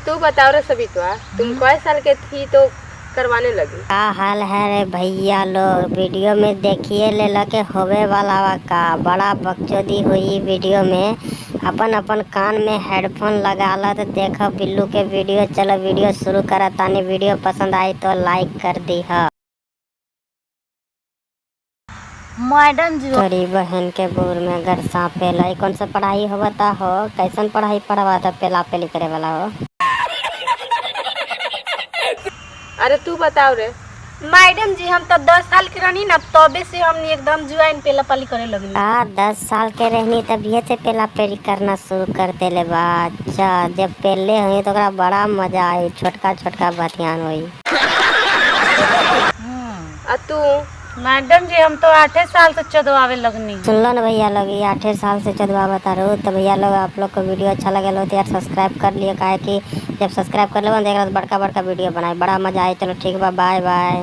तू बताओ रे सबितवा, तुम कई साल के थी तो करवाने लगी? का हाल है रे भैया लोग। वीडियो में देखिए ले के होवे वाला वा का बड़ा बकचोदी हुई वीडियो में। अपन अपन कान में हेडफोन लगा ला तो देखो बिल्लू के वीडियो। चलो वीडियो शुरू करा तानी। वीडियो पसंद आई तो लाइक कर दी है। मैडम जी तोरी बहन के बूर में अगर सांप पेला कौन सा पढ़ाई होता हो? कैसन पढ़ाई पढ़वा था पेला पेली करे वाला हो? अरे तू बताओ रे। मैडम जी हम तो 10 साल के रहनी ना, तबे से हमने एकदम जुआइन पेला पाली करे लगनी। 10 साल के रहनी तभी से पेला पेली करना शुरू कर देले बा। अच्छा, जब पेले हुई तो ओकरा बड़ा मजा आई, छोटका छोटका बतियान हुई। आ तू? मैडम जी हम तो 8 साल से चदवावे लगनी। सुन लो ना भैया लोग, ये 8 साल से चदवा बता रहा हूँ। तो भैया लोग आप लोग को वीडियो अच्छा लगे लो तो यार सब्सक्राइब कर लिए। काहे कि जब सब्सक्राइब कर लो तो बड़का बड़का वीडियो बनाए, बड़ा मजा आए। चलो ठीक बा, बाय बाय।